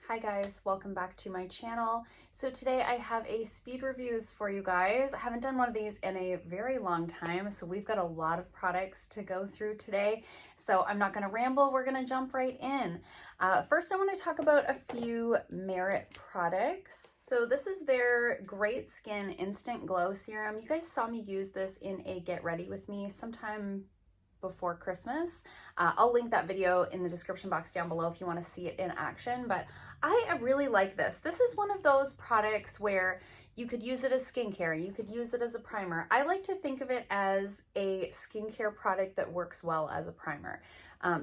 Hi guys, welcome back to my channel. So today I have a speed reviews for you guys. I haven't done one of these in a very long time, so we've got a lot of products to go through today. So I'm not gonna ramble, we're gonna jump right in. First I wanna talk about a few Merit products. So this is their Great Skin Instant Glow Serum. You guys saw me use this in a Get Ready With Me sometime before Christmas. I'll link that video in the description box down below if you want to see it in action, but I really like this. This is one of those products where you could use it as skincare, you could use it as a primer. I like to think of it as a skincare product that works well as a primer.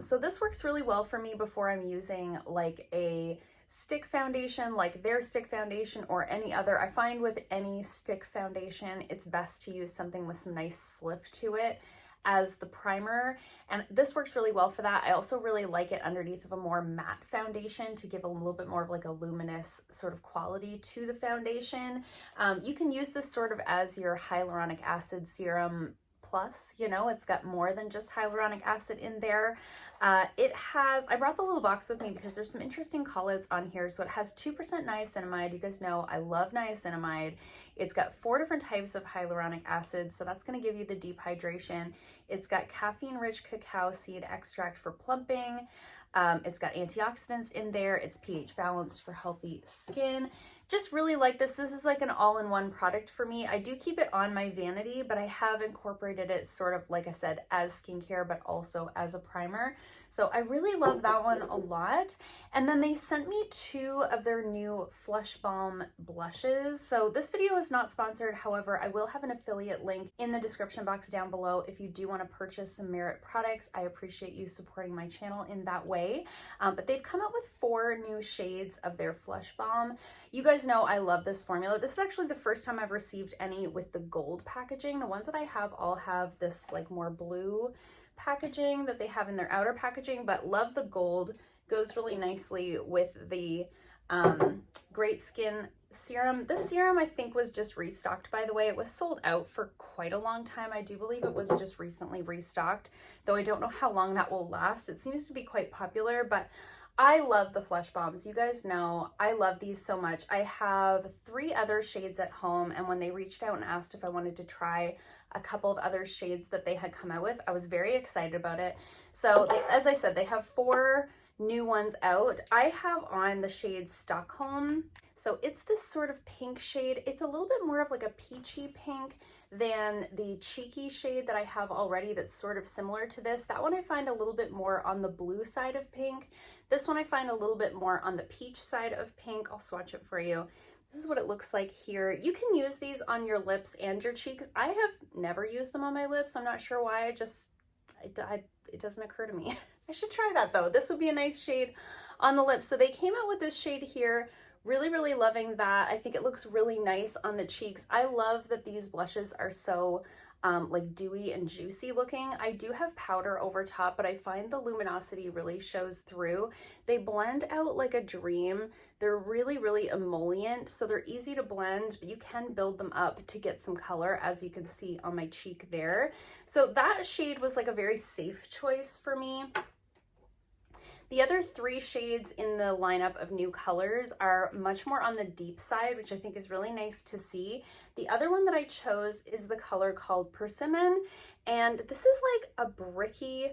So this works really well for me before I'm using like a stick foundation, like their stick foundation or any other. I find with any stick foundation, it's best to use something with some nice slip to it as the primer, and this works really well for that. I also really like it underneath of a more matte foundation to give a little bit more of like a luminous sort of quality to the foundation. You can use this sort of as your hyaluronic acid serum plus, you know, it's got more than just hyaluronic acid in there. It has, I brought the little box with me because there's some interesting callouts on here. So it has 2% niacinamide. You guys know I love niacinamide. It's got 4 different types of hyaluronic acid, so that's going to give you the deep hydration. It's got caffeine-rich cacao seed extract for plumping. It's got antioxidants in there. It's pH balanced for healthy skin. Just really like this. This is like an all-in-one product for me. I do keep it on my vanity, but I have incorporated it sort of, like I said, as skincare, but also as a primer. So I really love that one a lot. And then they sent me 2 of their new Flush Balm blushes. So this video is not sponsored. However, I will have an affiliate link in the description box down below if you do want to purchase some Merit products. I appreciate you supporting my channel in that way. But they've come out with 4 new shades of their Flush Balm. You guys know I love this formula. This is actually the first time I've received any with the gold packaging. The ones that I have all have this like more blue packaging that they have in their outer packaging, but love the gold. Goes really nicely with the Great Skin Serum. This serum I think was just restocked, by the way. It was sold out for quite a long time. I do believe it was just recently restocked, though I don't know how long that will last. It seems to be quite popular, but I love the Flush Balms. You guys know I love these so much. I have 3 other shades at home, and when they reached out and asked if I wanted to try a couple of other shades that they had come out with, I was very excited about it. So as I said, they have 4 new ones out. I have on the shade Stockholm. So it's this sort of pink shade. It's a little bit more of like a peachy pink than the cheeky shade that I have already that's sort of similar to this. That one I find a little bit more on the blue side of pink. This one I find a little bit more on the peach side of pink. I'll swatch it for you. This is what it looks like here. You can use these on your lips and your cheeks. I have never used them on my lips. I'm not sure why. It doesn't occur to me. I should try that though. This would be a nice shade on the lips. So they came out with this shade here. Really loving that. I think it looks really nice on the cheeks. I love that these blushes are so like dewy and juicy looking. I do have powder over top, but I find the luminosity really shows through. They blend out like a dream. They're really emollient, so they're easy to blend, but you can build them up to get some color, as you can see on my cheek there. So that shade was like a very safe choice for me. The other 3 shades in the lineup of new colors are much more on the deep side, which I think is really nice to see. The other one that I chose is the color called Persimmon, and this is like a bricky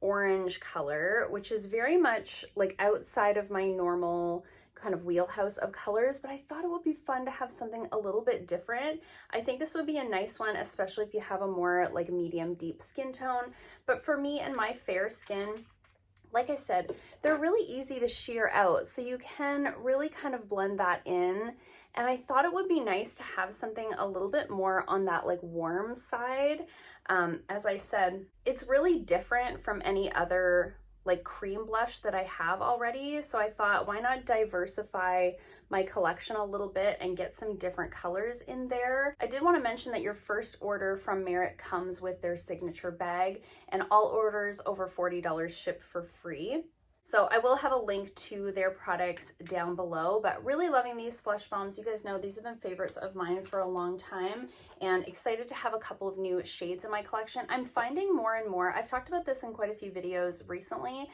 orange color, which is very much like outside of my normal kind of wheelhouse of colors, but I thought it would be fun to have something a little bit different. I think this would be a nice one, especially if you have a more like medium deep skin tone. But for me and my fair skin, like I said, they're really easy to sheer out, so you can really kind of blend that in. And I thought it would be nice to have something a little bit more on that like warm side. As I said, it's really different from any other like cream blush that I have already. So I thought, why not diversify my collection a little bit and get some different colors in there. I did want to mention that your first order from Merit comes with their signature bag, and all orders over $40 ship for free. So I will have a link to their products down below, but really loving these Flush Balms. You guys know these have been favorites of mine for a long time, and excited to have a couple of new shades in my collection. I'm finding more and more, I've talked about this in quite a few videos recently,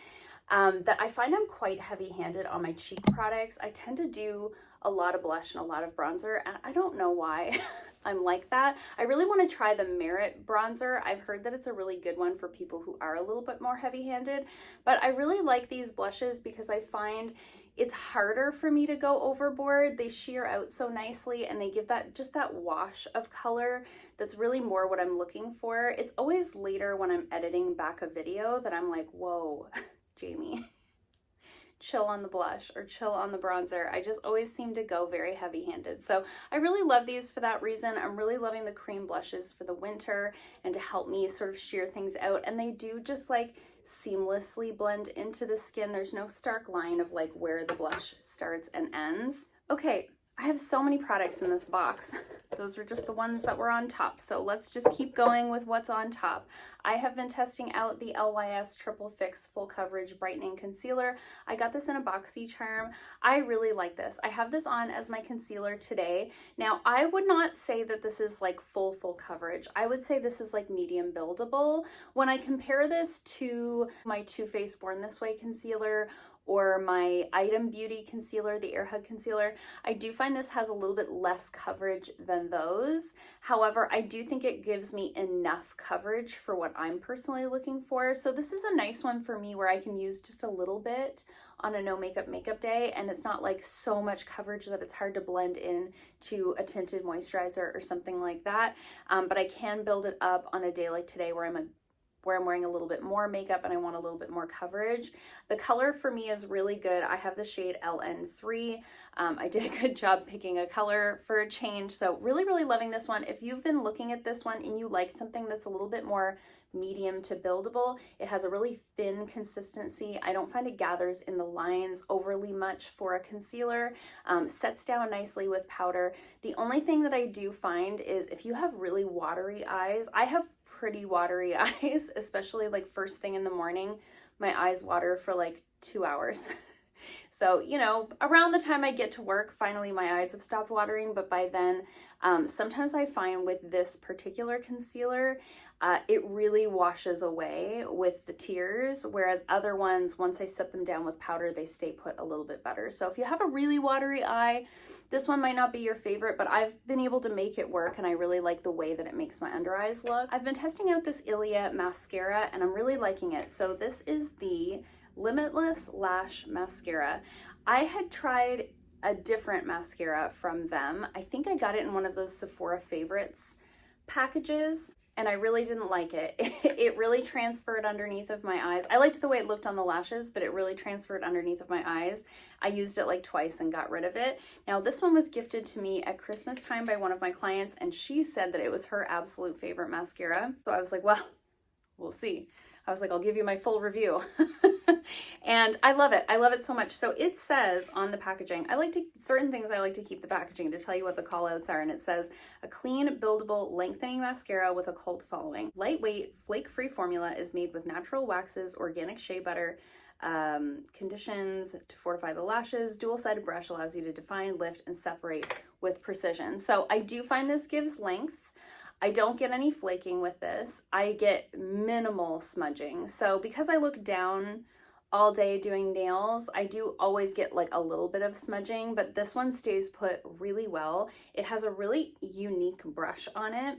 that I find I'm quite heavy-handed on my cheek products. I tend to do a lot of blush and a lot of bronzer, and I don't know why I'm like that. I really want to try the Merit bronzer. I've heard that it's a really good one for people who are a little bit more heavy-handed, but I really like these blushes because I find it's harder for me to go overboard. They sheer out so nicely and they give that just that wash of color that's really more what I'm looking for. It's always later when I'm editing back a video that I'm like, whoa, Jamie, chill on the blush or chill on the bronzer. I just always seem to go very heavy-handed. So I really love these for that reason. I'm really loving the cream blushes for the winter and to help me sort of sheer things out. And they do just like seamlessly blend into the skin. There's no stark line of like where the blush starts and ends. Okay, I have so many products in this box. Those were just the ones that were on top. So let's just keep going with what's on top. I have been testing out the LYS Triple Fix Full Coverage Brightening Concealer. I got this in a boxy charm. I really like this. I have this on as my concealer today. Now, I would not say that this is like full coverage. I would say this is like medium buildable. When I compare this to my Too Faced Born This Way concealer or my Item Beauty concealer, the Air Hug concealer, I do find this has a little bit less coverage than those. However, I do think it gives me enough coverage for what I'm personally looking for. So this is a nice one for me where I can use just a little bit on a no makeup day, and it's not like so much coverage that it's hard to blend in to a tinted moisturizer or something like that. But I can build it up on a day like today where I'm wearing a little bit more makeup and I want a little bit more coverage. The color for me is really good. I have the shade LN3. I did a good job picking a color for a change. So really loving this one. If you've been looking at this one and you like something that's a little bit more medium to buildable, it has a really thin consistency. I don't find it gathers in the lines overly much for a concealer. Sets down nicely with powder. The only thing that I do find is if you have really watery eyes, I have pretty watery eyes, especially like first thing in the morning, my eyes water for like 2 hours. So, you know, around the time I get to work, finally my eyes have stopped watering, but by then, sometimes I find with this particular concealer, it really washes away with the tears, whereas other ones, once I set them down with powder, they stay put a little bit better. So if you have a really watery eye, this one might not be your favorite, but I've been able to make it work and I really like the way that it makes my under eyes look. I've been testing out this Ilia mascara and I'm really liking it. So this is the Limitless Lash Mascara. I had tried a different mascara from them. I think I got it in one of those Sephora favorites packages and I really didn't like it. It really transferred underneath of my eyes. I liked the way it looked on the lashes, but it really transferred underneath of my eyes. I used it like twice and got rid of it. Now this one was gifted to me at Christmas time by one of my clients and she said that it was her absolute favorite mascara. So I was like, well, we'll see. I was like, I'll give you my full review. And I love it. I love it so much. So it says on the packaging, certain things I like to keep the packaging to tell you what the call outs are. And it says a clean, buildable, lengthening mascara with a cult following. Lightweight, flake-free formula is made with natural waxes, organic shea butter, conditions to fortify the lashes. Dual-sided brush allows you to define, lift, and separate with precision. So I do find this gives length. I don't get any flaking with this. I get minimal smudging. So because I look down all day doing nails, I do always get like a little bit of smudging, but this one stays put really well. It has a really unique brush on it.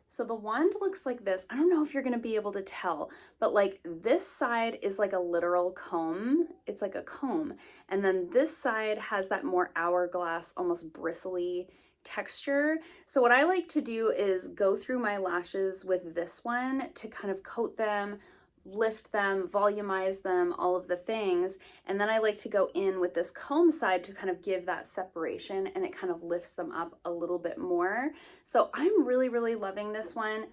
So the wand looks like this. I don't know if you're gonna be able to tell, but like this side is like a literal comb. It's like a comb. And then this side has that more hourglass, almost bristly texture. So what I like to do is go through my lashes with this one to kind of coat them, lift them, volumize them, all of the things. And then I like to go in with this comb side to kind of give that separation and it kind of lifts them up a little bit more. So I'm really loving this one.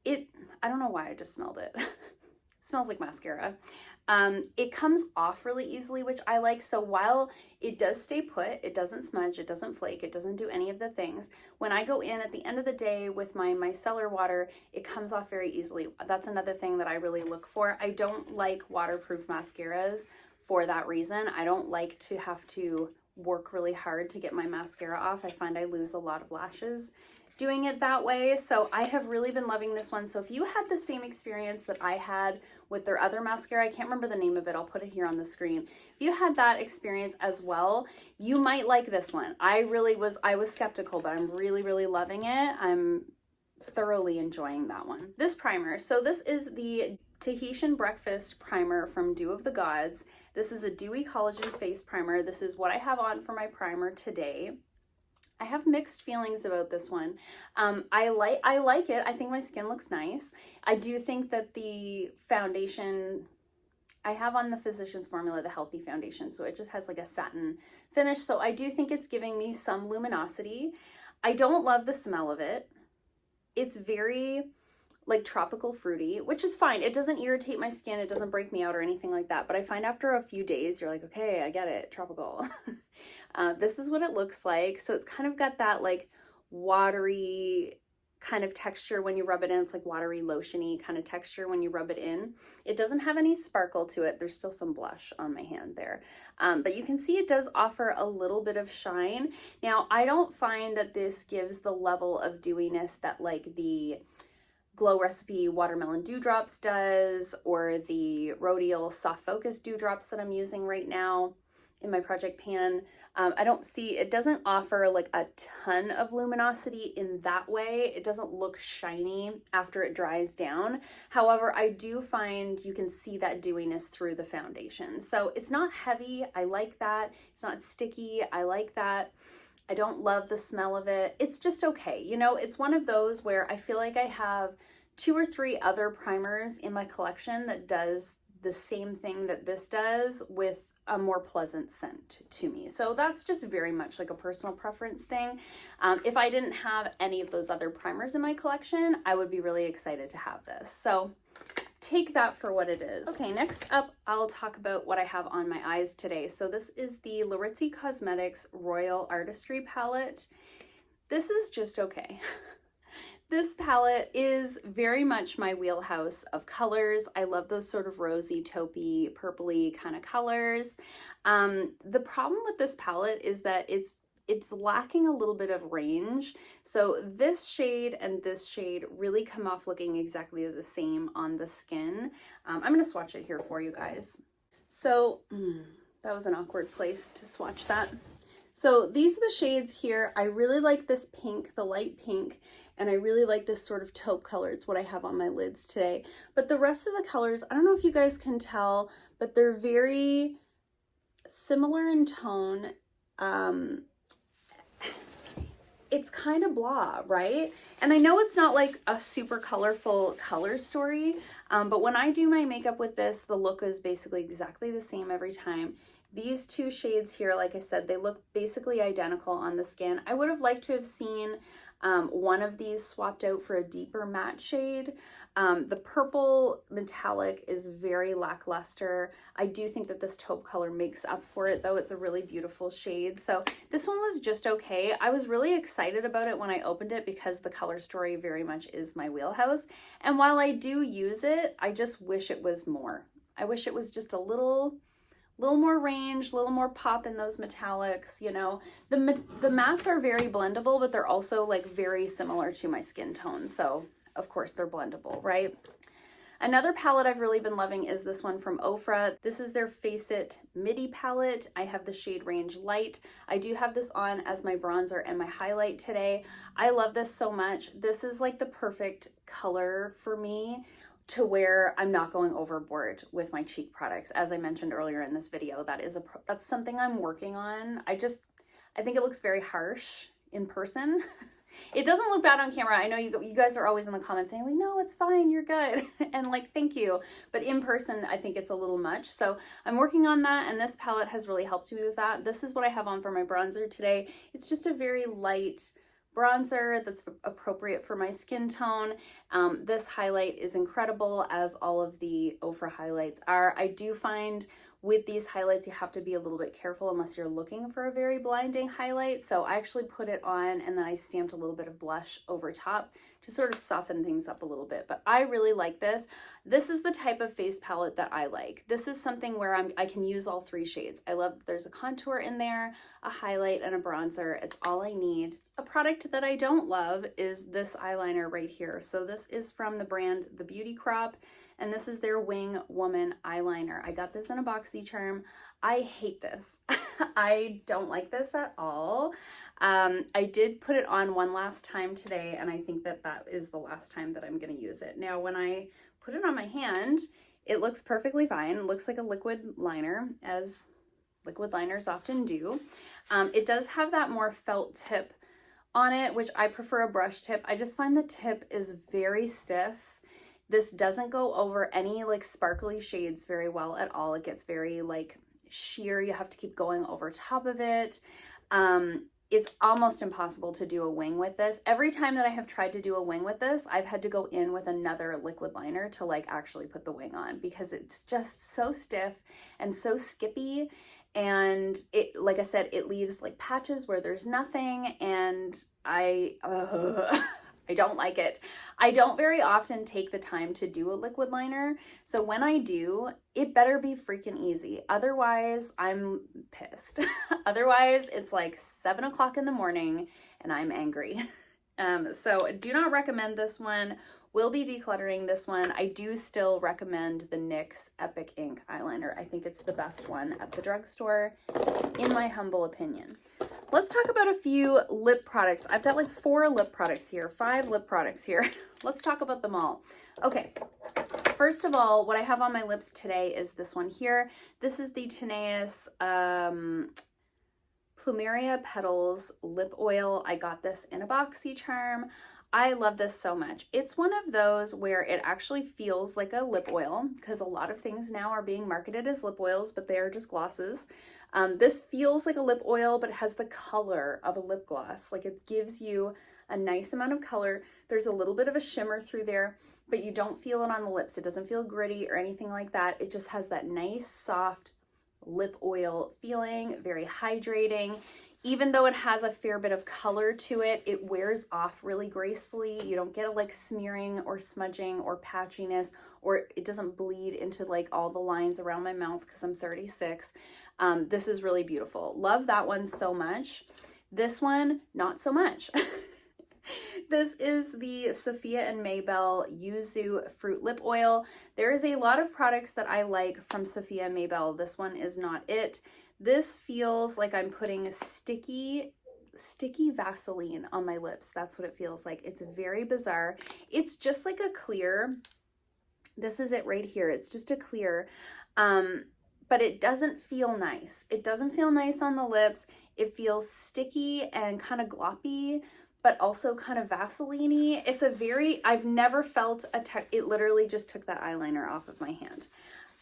I don't know why I just smelled it. smells like mascara. It comes off really easily, which I like. So while it does stay put, it doesn't smudge, it doesn't flake, it doesn't do any of the things. When I go in at the end of the day with my micellar water, it comes off very easily. That's another thing that I really look for. I don't like waterproof mascaras for that reason. I don't like to have to work really hard to get my mascara off. I find I lose a lot of lashes doing it that way. So I have really been loving this one. So if you had the same experience that I had with their other mascara, I can't remember the name of it, I'll put it here on the screen. If you had that experience as well, you might like this one. I was skeptical, but I'm really loving it. I'm thoroughly enjoying that one. This primer, so this is the Tahitian Breakfast Primer from Dew of the Gods. This is a dewy collagen face primer. This is what I have on for my primer today. I have mixed feelings about this one. I like it. I think my skin looks nice. I do think that the foundation, I have on the Physicians Formula, the Healthy Foundation, so it just has like a satin finish. So I do think it's giving me some luminosity. I don't love the smell of it. It's very like tropical fruity, which is fine. It doesn't irritate my skin. It doesn't break me out or anything like that. But I find after a few days, you're like, okay, I get it, tropical. This is what it looks like. So it's kind of got that like watery kind of texture when you rub it in. It's like watery, lotiony kind of texture when you rub it in. It doesn't have any sparkle to it. There's still some blush on my hand there. But you can see it does offer a little bit of shine. Now, I don't find that this gives the level of dewiness that like the Glow Recipe Watermelon Dewdrops does, or the Rodial Soft Focus Dewdrops that I'm using right now in my project pan. I don't see, it doesn't offer like a ton of luminosity in that way. It doesn't look shiny after it dries down. However, I do find you can see that dewiness through the foundation. So it's not heavy. I like that. It's not sticky. I like that. I don't love the smell of it. It's just okay. You know, it's one of those where I feel like I have 2 or 3 other primers in my collection that does the same thing that this does with a more pleasant scent to me. So that's just very much like a personal preference thing. If I didn't have any of those other primers in my collection, I would be really excited to have this. So take that for what it is. Okay, next up, I'll talk about what I have on my eyes today. So this is the Laritzy Cosmetics Royal Artistry palette. This is just okay. This palette is very much my wheelhouse of colors. I love those sort of rosy, taupey, purpley kind of colors. The problem with this palette is that it's lacking a little bit of range. So this shade and this shade really come off looking exactly the same on the skin. I'm gonna swatch it here for you guys. So that was an awkward place to swatch that. So these are the shades here. I really like this pink, the light pink, and I really like this sort of taupe color. It's what I have on my lids today. But the rest of the colors, I don't know if you guys can tell, but they're very similar in tone. It's kind of blah, right? And I know it's not like a super colorful color story, but when I do my makeup with this, the look is basically exactly the same every time. These 2 shades here, like I said, they look basically identical on the skin. I would have liked to have seen one of these swapped out for a deeper matte shade. The purple metallic is very lackluster. I do think that this taupe color makes up for it, though. It's a really beautiful shade. So this one was just okay. I was really excited about it when I opened it because the color story very much is my wheelhouse. And while I do use it, I just wish it was more. I wish it was just a little more range, a little more pop in those metallics, you know. The mattes are very blendable, but they're also like very similar to my skin tone. So of course they're blendable, right? Another palette I've really been loving is this one from Ofra. This is their Face It Midi palette. I have the shade range Light. I do have this on as my bronzer and my highlight today. I love this so much. This is like the perfect color for me, to where I'm not going overboard with my cheek products. As I mentioned earlier in this video, that's something I'm working on. I think it looks very harsh in person. It doesn't look bad on camera. I know you guys are always in the comments saying like, no, it's fine, you're good. And like, thank you. But in person, I think it's a little much. So I'm working on that, and this palette has really helped me with that. This is what I have on for my bronzer today. It's just a very light bronzer that's appropriate for my skin tone. This highlight is incredible, as all of the Ofra highlights are. I do find with these highlights, you have to be a little bit careful unless you're looking for a very blinding highlight. So I actually put it on and then I stamped a little bit of blush over top to sort of soften things up a little bit. But I really like this. This is the type of face palette that I like. This is something where I can use all three shades. I love that there's a contour in there, a highlight, and a bronzer. It's all I need. A product that I don't love is this eyeliner right here. So this is from the brand The Beauty Crop, and this is their Wing Woman eyeliner. I got this in a BoxyCharm. I hate this. I don't like this at all. I did put it on one last time today, and I think that that is the last time that I'm going to use it. Now, when I put it on my hand, it looks perfectly fine. It looks like a liquid liner, as liquid liners often do. It does have that more felt tip on it, which I prefer a brush tip. I just find the tip is very stiff. This doesn't go over any like sparkly shades very well at all. It gets very like sheer. You have to keep going over top of it. It's almost impossible to do a wing with this. Every time that I have tried to do a wing with this, I've had to go in with another liquid liner to like actually put the wing on, because it's just so stiff and so skippy. And it, like I said, it leaves like patches where there's nothing, and I don't like it. I don't very often take the time to do a liquid liner, so when I do, it better be freaking easy. Otherwise, I'm pissed. Otherwise, it's like 7 o'clock in the morning and I'm angry. So do not recommend this one. We'll be decluttering this one. I do still recommend the NYX Epic Ink eyeliner. I think it's the best one at the drugstore, in my humble opinion. Let's talk about a few lip products. I've got like 4 lip products here, 5 lip products here. Let's talk about them all. Okay, first of all, what I have on my lips today is this one here. This is the Tanais Plumeria Petals Lip Oil. I got this in a BoxyCharm. I love this so much. It's one of those where it actually feels like a lip oil, because a lot of things now are being marketed as lip oils, but they are just glosses. This feels like a lip oil, but it has the color of a lip gloss. Like, it gives you a nice amount of color. There's a little bit of a shimmer through there, but you don't feel it on the lips. It doesn't feel gritty or anything like that. It just has that nice, soft lip oil feeling, very hydrating. Even though it has a fair bit of color to it, it wears off really gracefully. You don't get a like smearing or smudging or patchiness, or it doesn't bleed into like all the lines around my mouth because I'm 36. This is really beautiful. Love that one so much. This one, not so much. This is the Sophia and Mabelle Yuzu Fruit Lip Oil. There is a lot of products that I like from Sophia and Mabelle. This one is not it. This feels like I'm putting a sticky Vaseline on my lips. That's what it feels like. It's very bizarre. It's just like a clear. This is it right here. It's just a clear, but it doesn't feel nice. It doesn't feel nice on the lips. It feels sticky and kind of gloppy, but also kind of Vaseline-y. It's a very, I've never felt it literally just took that eyeliner off of my hand.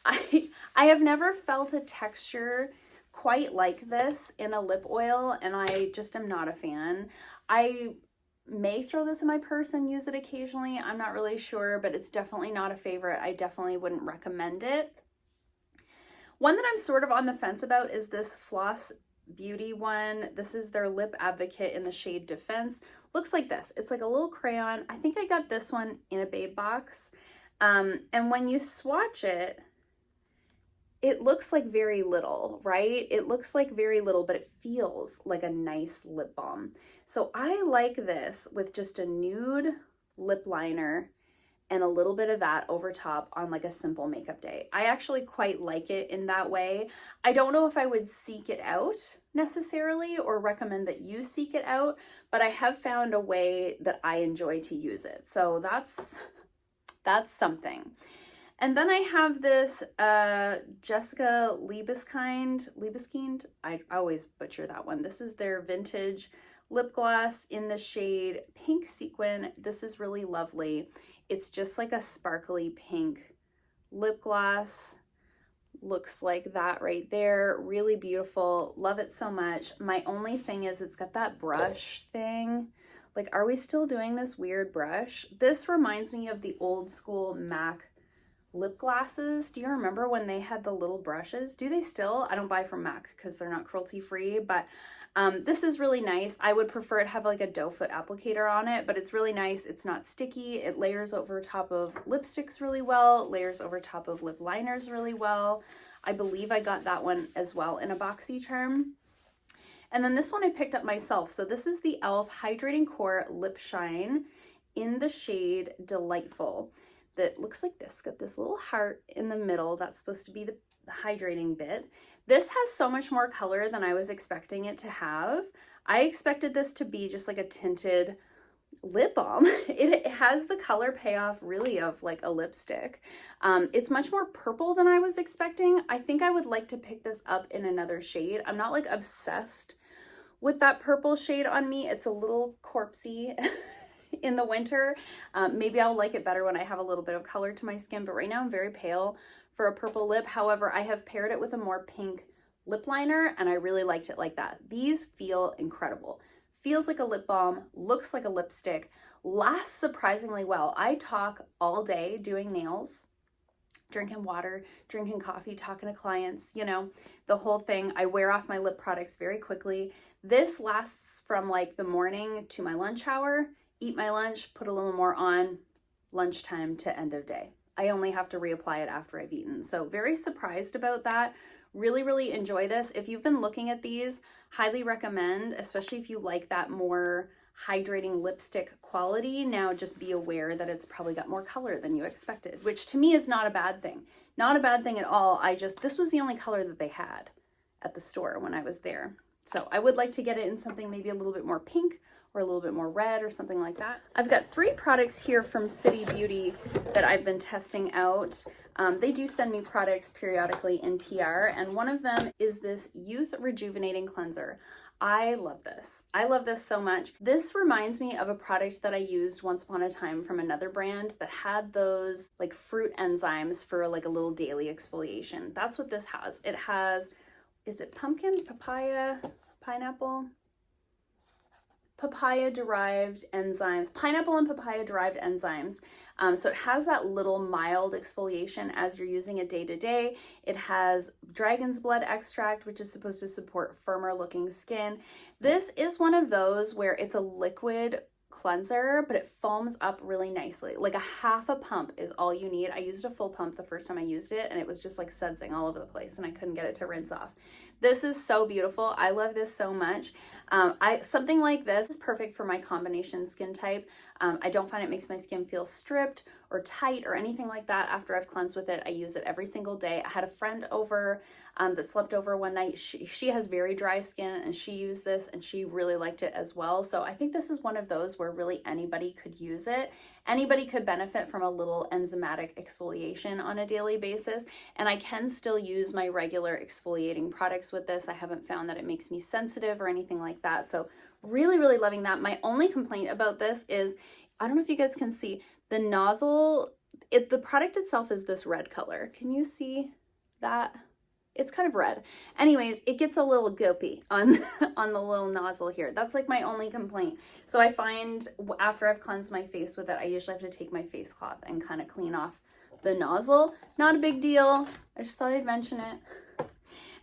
I have never felt a texture quite like this in a lip oil, and I just am not a fan. I may throw this in my purse and use it occasionally. I'm not really sure, but it's definitely not a favorite. I definitely wouldn't recommend it. One that I'm sort of on the fence about is this Floss Beauty one. This is their Lip Advocate in the shade Defense. Looks like this. It's like a little crayon. I think I got this one in a babe box. And when you swatch it, it looks like very little, right? It looks like very little, but it feels like a nice lip balm. So I like this with just a nude lip liner and a little bit of that over top on like a simple makeup day. I actually quite like it in that way. I don't know if I would seek it out necessarily or recommend that you seek it out, but I have found a way that I enjoy to use it. So that's something. And then I have this Jessica Liebeskind. I always butcher that one. This is their vintage lip gloss in the shade Pink Sequin. This is really lovely. It's just like a sparkly pink lip gloss. Looks like that right there. Really beautiful. Love it so much. My only thing is it's got that brush thing. Like, are we still doing this weird brush? This reminds me of the old school MAC lip glosses. Do you remember when they had the little brushes? Do they still? I don't buy from MAC because they're not cruelty free, but this is really nice. I would prefer it have like a doe foot applicator on it, but it's really nice. It's not sticky. It layers over top of lipsticks really well, layers over top of lip liners really well. I believe I got that one as well in a boxy charm. And then this one I picked up myself. So this is the e.l.f. Hydrating Core Lip Shine in the shade Delightful. That looks like this. Got this little heart in the middle. That's supposed to be the hydrating bit. This has so much more color than I was expecting it to have. I expected this to be just like a tinted lip balm. It has the color payoff really of like a lipstick. It's much more purple than I was expecting. I think I would like to pick this up in another shade. I'm not like obsessed with that purple shade on me. It's a little corpsey in the winter. Maybe I'll like it better when I have a little bit of color to my skin, but right now I'm very pale for a purple lip. However, I have paired it with a more pink lip liner and I really liked it like that. These feel incredible. Feels like a lip balm, looks like a lipstick, lasts surprisingly well. I talk all day doing nails, drinking water, drinking coffee, talking to clients, you know, the whole thing. I wear off my lip products very quickly. This lasts from like the morning to my lunch hour, eat my lunch, put a little more on, lunchtime to end of day. I only have to reapply it after I've eaten. So very surprised about that. Really, really enjoy this. If you've been looking at these, highly recommend, especially if you like that more hydrating lipstick quality. Now just be aware that it's probably got more color than you expected, which to me is not a bad thing. Not a bad thing at all. This was the only color that they had at the store when I was there. So I would like to get it in something maybe a little bit more pink or a little bit more red or something like that. I've got 3 products here from City Beauty that I've been testing out. They do send me products periodically in PR, and one of them is this Youth Rejuvenating Cleanser. I love this. I love this so much. This reminds me of a product that I used once upon a time from another brand that had those like fruit enzymes for like a little daily exfoliation. That's what this has. It has, is it pumpkin, papaya, pineapple? Papaya derived enzymes, pineapple and papaya derived enzymes. So it has that little mild exfoliation as you're using it day to day. It has dragon's blood extract, which is supposed to support firmer looking skin. This is one of those where it's a liquid cleanser, but it foams up really nicely. Like a half a pump is all you need. I used a full pump the first time I used it and it was just like sudsing all over the place and I couldn't get it to rinse off. This is so beautiful. I love this so much. Something like this is perfect for my combination skin type. I don't find it makes my skin feel stripped or tight or anything like that after I've cleansed with it. I use it every single day. I had a friend over that slept over one night. She has very dry skin and she used this and she really liked it as well. So I think this is one of those where really anybody could use it. Anybody could benefit from a little enzymatic exfoliation on a daily basis. And I can still use my regular exfoliating products with this. I haven't found that it makes me sensitive or anything like that. So really, really loving that. My only complaint about this is, I don't know if you guys can see, the nozzle, the product itself is this red color. Can you see that? It's kind of red. Anyways, it gets a little goopy on, on the little nozzle here. That's like my only complaint. So I find after I've cleansed my face with it, I usually have to take my face cloth and kind of clean off the nozzle. Not a big deal. I just thought I'd mention it.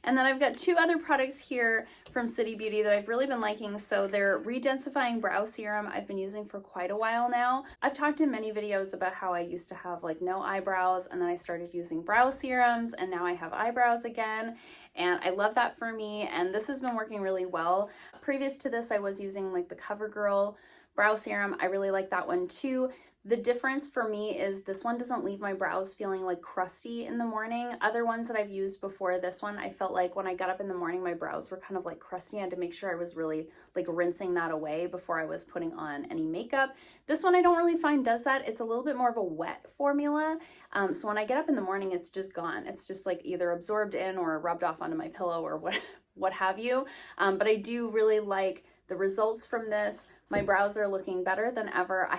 And then I've got 2 other products here from City Beauty that I've really been liking. So they're Re-Densifying Brow Serum I've been using for quite a while now. I've talked in many videos about how I used to have like no eyebrows and then I started using brow serums and now I have eyebrows again. And I love that for me. And this has been working really well. Previous to this, I was using like the CoverGirl brow serum. I really like that one too. The difference for me is this one doesn't leave my brows feeling like crusty in the morning. Other ones that I've used before this one, I felt like when I got up in the morning, my brows were kind of like crusty. I had to make sure I was really like rinsing that away before I was putting on any makeup. This one I don't really find does that. It's a little bit more of a wet formula. So when I get up in the morning, it's just gone. It's just like either absorbed in or rubbed off onto my pillow or what have you. But I do really like the results from this. My brows are looking better than ever.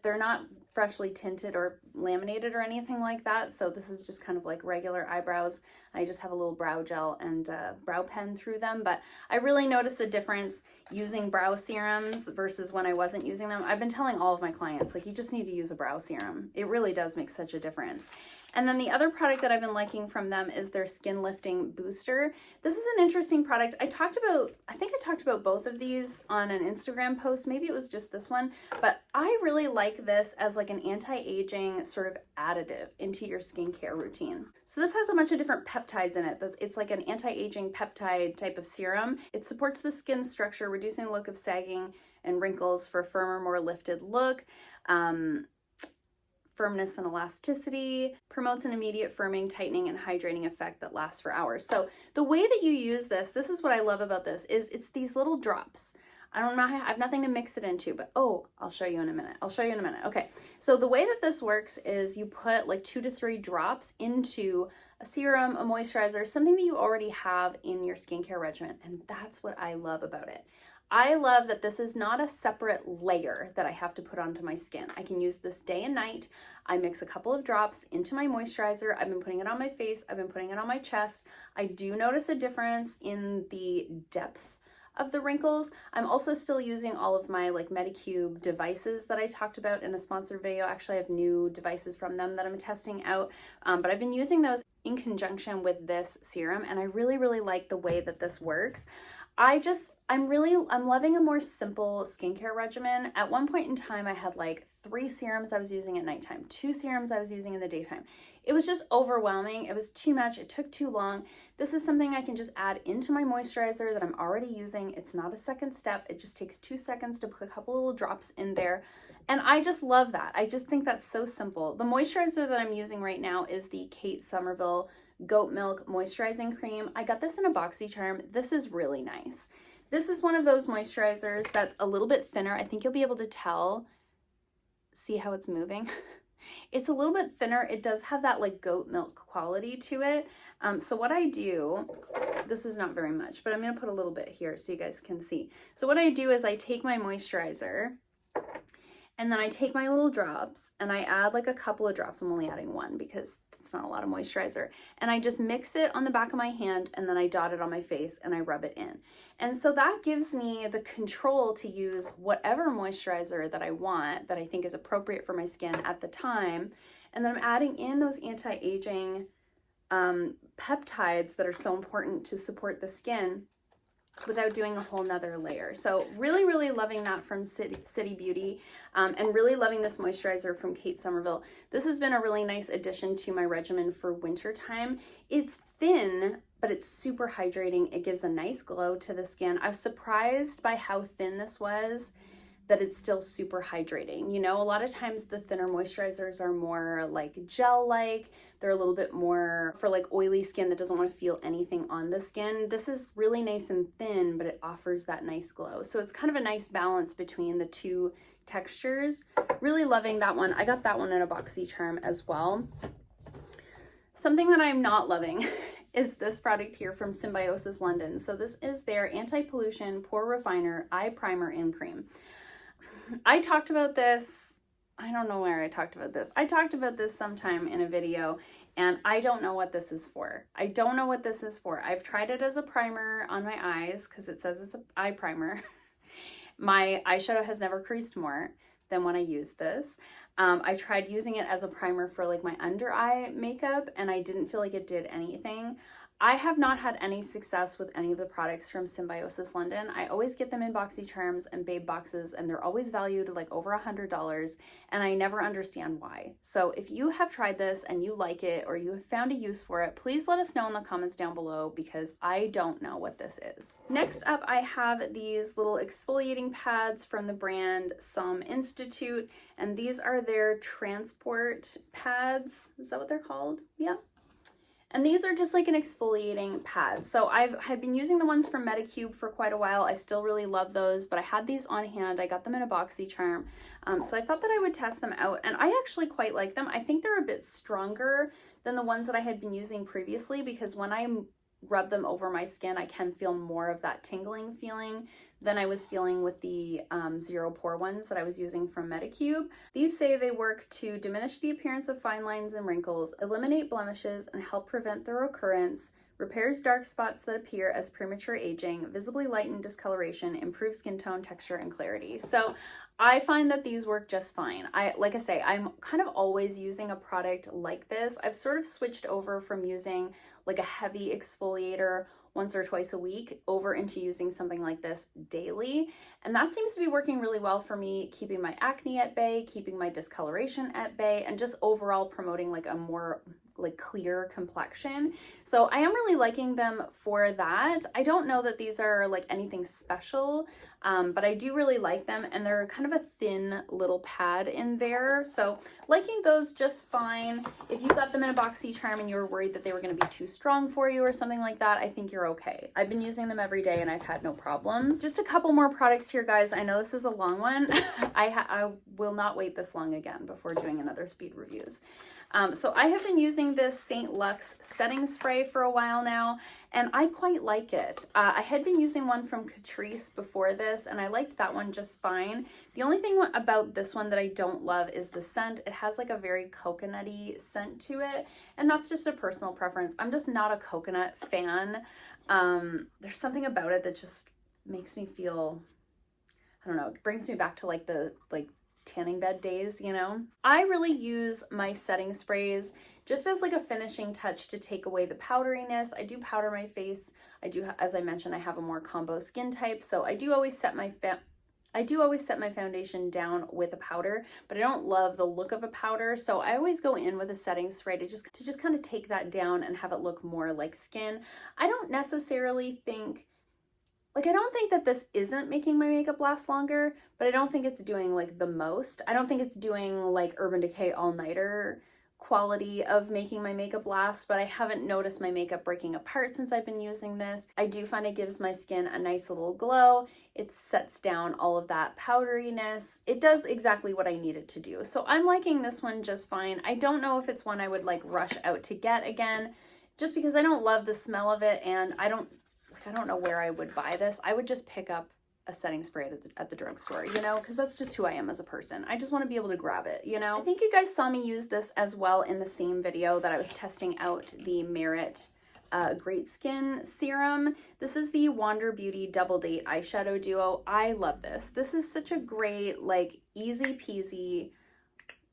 They're not freshly tinted or laminated or anything like that. So this is just kind of like regular eyebrows. I just have a little brow gel and brow pen through them, but I really noticed a difference using brow serums versus when I wasn't using them. I've been telling all of my clients, like, you just need to use a brow serum. It really does make such a difference. And then the other product that I've been liking from them is their Skin Lifting Booster. This is an interesting product. I think I talked about both of these on an Instagram post. Maybe it was just this one, but I really like this as like an anti-aging sort of additive into your skincare routine. So this has a bunch of different peptides in it. It's like an anti-aging peptide type of serum. It supports the skin structure, reducing the look of sagging and wrinkles for a firmer, more lifted look. Firmness and elasticity, promotes an immediate firming, tightening, and hydrating effect that lasts for hours. So the way that you use this is what I love about this, is it's these little drops. I have nothing to mix it into, but oh, I'll show you in a minute. Okay, so the way that this works is you put like 2 to 3 drops into a serum, a moisturizer, something that you already have in your skincare regimen, and that's what I love about it. I love that this is not a separate layer that I have to put onto my skin. I can use this day and night. I mix a couple of drops into my moisturizer. I've been putting it on my face. I've been putting it on my chest. I do notice a difference in the depth of the wrinkles. I'm also still using all of my like Medicube devices that I talked about in a sponsored video. Actually, I have new devices from them that I'm testing out, but I've been using those in conjunction with this serum, and I really, really like the way that this works. I'm loving a more simple skincare regimen. At one point in time, I had like 3 serums I was using at nighttime, 2 serums I was using in the daytime. It was just overwhelming. It was too much. It took too long. This is something I can just add into my moisturizer that I'm already using. It's not a second step. It just takes 2 seconds to put a couple little drops in there. And I just love that. I just think that's so simple. The moisturizer that I'm using right now is the Kate Somerville Goat Milk Moisturizing Cream. I got this in a BoxyCharm. This is really nice. This is one of those moisturizers that's a little bit thinner. I think you'll be able to tell. See how it's moving? It's a little bit thinner. It does have that like goat milk quality to it. So what I do, this is not very much, but I'm going to put a little bit here so you guys can see. So what I do is I take my moisturizer and then I take my little drops and I add like a couple of drops. I'm only adding 1 because it's not a lot of moisturizer. And I just mix it on the back of my hand and then I dot it on my face and I rub it in. And so that gives me the control to use whatever moisturizer that I want, that I think is appropriate for my skin at the time. And then I'm adding in those anti-aging peptides that are so important to support the skin without doing a whole nother layer. So really, really loving that from City Beauty, and really loving this moisturizer from Kate Somerville. This has been a really nice addition to my regimen for winter time. It's thin, but it's super hydrating. It gives a nice glow to the skin. I was surprised by how thin this was, that it's still super hydrating. You know, a lot of times the thinner moisturizers are more like gel-like. They're a little bit more for like oily skin that doesn't want to feel anything on the skin. This is really nice and thin, but it offers that nice glow. So it's kind of a nice balance between the 2 textures. Really loving that one. I got that one in a BoxyCharm as well. Something that I'm not loving is this product here from Symbiosis London. So this is their Anti-Pollution Pore Refiner Eye Primer in Cream. I talked about this, I don't know where I talked about this. I talked about this sometime in a video, and I don't know what this is for. I don't know what this is for. I've tried it as a primer on my eyes because it says it's an eye primer. My eyeshadow has never creased more than when I use this. I tried using it as a primer for like my under eye makeup, and I didn't feel like it did anything. I have not had any success with any of the products from Symbiosis London. I always get them in BoxyCharms and Babe boxes, and they're always valued like over $100, and I never understand why. So if you have tried this and you like it, or you have found a use for it, please let us know in the comments down below, because I don't know what this is. Next up, I have these little exfoliating pads from the brand Somme Institute, and these are their transport pads. Is that what they're called? Yeah. And these are just like an exfoliating pad. So had been using the ones from Medicube for quite a while. I still really love those, but I had these on hand. I got them in a BoxyCharm. So I thought that I would test them out, and I actually quite like them. I think they're a bit stronger than the ones that I had been using previously, because when I rub them over my skin, I can feel more of that tingling feeling than I was feeling with the zero pore ones that I was using from Medicube. These say they work to diminish the appearance of fine lines and wrinkles, eliminate blemishes, and help prevent their occurrence, repairs dark spots that appear as premature aging, visibly lighten discoloration, improve skin tone, texture, and clarity. So I find that these work just fine. Like I say, I'm kind of always using a product like this. I've sort of switched over from using like a heavy exfoliator once or twice a week over into using something like this daily. And that seems to be working really well for me, keeping my acne at bay, keeping my discoloration at bay, and just overall promoting like a more like clear complexion. So I am really liking them for that. I don't know that these are like anything special, but I do really like them, and they're kind of a thin little pad in there. So liking those just fine. If you got them in a boxy charm and you were worried that they were going to be too strong for you or something like that, I think you're okay. I've been using them every day and I've had no problems. Just a couple more products here, guys. I know this is a long one. I will not wait this long again before doing another speed reviews. So I have been using this St. Luxe setting spray for a while now, and I quite like it. I had been using one from Catrice before this, and I liked that one just fine. The only thing about this one that I don't love is the scent. It has like a very coconutty scent to it, and that's just a personal preference. I'm just not a coconut fan. There's something about it that just makes me feel, I don't know, it brings me back to like the tanning bed days, you know? I really use my setting sprays just as like a finishing touch to take away the powderiness. I do powder my face. I do, as I mentioned, I have a more combo skin type, so I do always set my foundation down with a powder, but I don't love the look of a powder, so I always go in with a setting spray to just kind of take that down and have it look more like skin. I don't necessarily think, like, I don't think that this isn't making my makeup last longer, but I don't think it's doing like the most. I don't think it's doing like Urban Decay all-nighter quality of making my makeup last, but I haven't noticed my makeup breaking apart since I've been using this. I do find it gives my skin a nice little glow. It sets down all of that powderiness. It does exactly what I need it to do. So I'm liking this one just fine. I don't know if it's one I would like rush out to get again, just because I don't love the smell of it, and I don't know where I would buy this. I would just pick up a setting spray at the drugstore, you know, because that's just who I am as a person. I just want to be able to grab it, you know. I think you guys saw me use this as well in the same video that I was testing out the Merit Great Skin Serum. This is the Wander Beauty Double Date Eyeshadow Duo. I love this. This is such a great, like, easy peasy,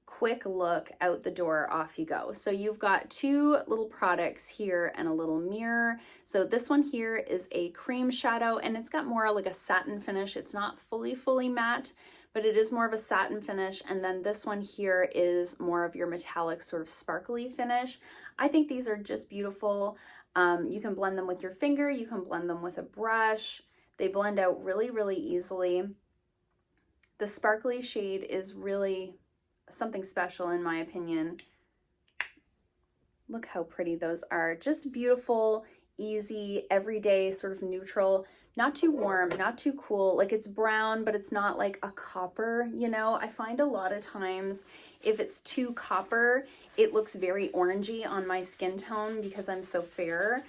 quick look, out the door, off you go. So you've got two little products here and a little mirror. So this one here is a cream shadow, and it's got more like a satin finish. It's not fully matte, but it is more of a satin finish. And then this one here is more of your metallic sort of sparkly finish. I think these are just beautiful. You can blend them with your finger, you can blend them with a brush. They blend out really easily. The sparkly shade is really something special in my opinion. Look how pretty those are. Just beautiful, easy, everyday, sort of neutral, not too warm, not too cool. Like, it's brown, but it's not like a copper, you know? I find a lot of times if it's too copper, it looks very orangey on my skin tone because I'm so fair.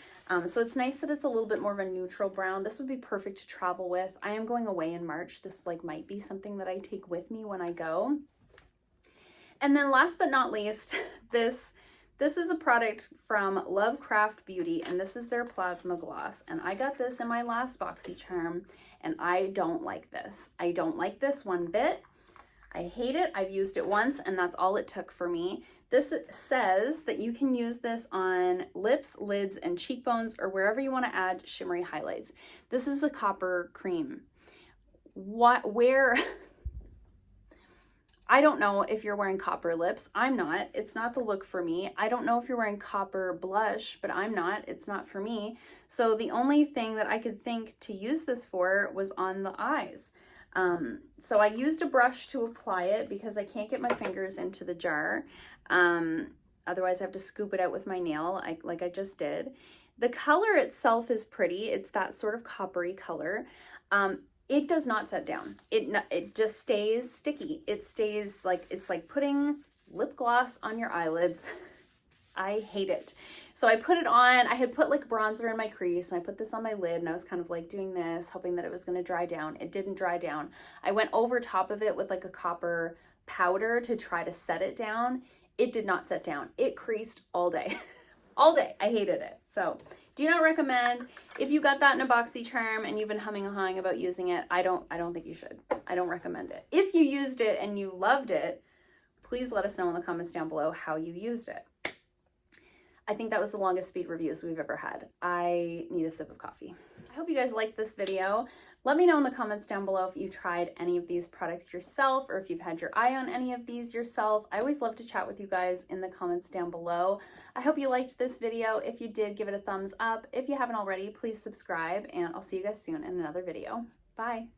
So it's nice that it's a little bit more of a neutral brown. This would be perfect to travel with. I am going away in March. This like might be something that I take with me when I go. And then last but not least, this is a product from Lovecraft Beauty, and this is their Plasma Gloss. And I got this in my last BoxyCharm, and I don't like this. I don't like this one bit. I hate it. I've used it once, and that's all it took for me. This says that you can use this on lips, lids, and cheekbones, or wherever you want to add shimmery highlights. This is a copper cream. Where... I don't know if you're wearing copper lips. I'm not. It's not the look for me. I don't know if you're wearing copper blush, but I'm not. It's not for me. So the only thing that I could think to use this for was on the eyes. So I used a brush to apply it because I can't get my fingers into the jar. Otherwise I have to scoop it out with my nail, like I just did. The color itself is pretty. It's that sort of coppery color. It does not set down. It just stays sticky. It stays like, it's like putting lip gloss on your eyelids. I hate it. So I put it on. I had put like bronzer in my crease, and I put this on my lid, and I was kind of like doing this, hoping that it was going to dry down. It didn't dry down. I went over top of it with like a copper powder to try to set it down. It did not set down. It creased all day. All day. I hated it. So do not recommend. If you got that in a BoxyCharm and you've been humming and hawing about using it, I don't think you should. I don't recommend it. If you used it and you loved it, please let us know in the comments down below how you used it. I think that was the longest speed reviews we've ever had. I need a sip of coffee. I hope you guys liked this video. Let me know in the comments down below if you tried any of these products yourself or if you've had your eye on any of these yourself. I always love to chat with you guys in the comments down below. I hope you liked this video. If you did, give it a thumbs up. If you haven't already, please subscribe, and I'll see you guys soon in another video. Bye.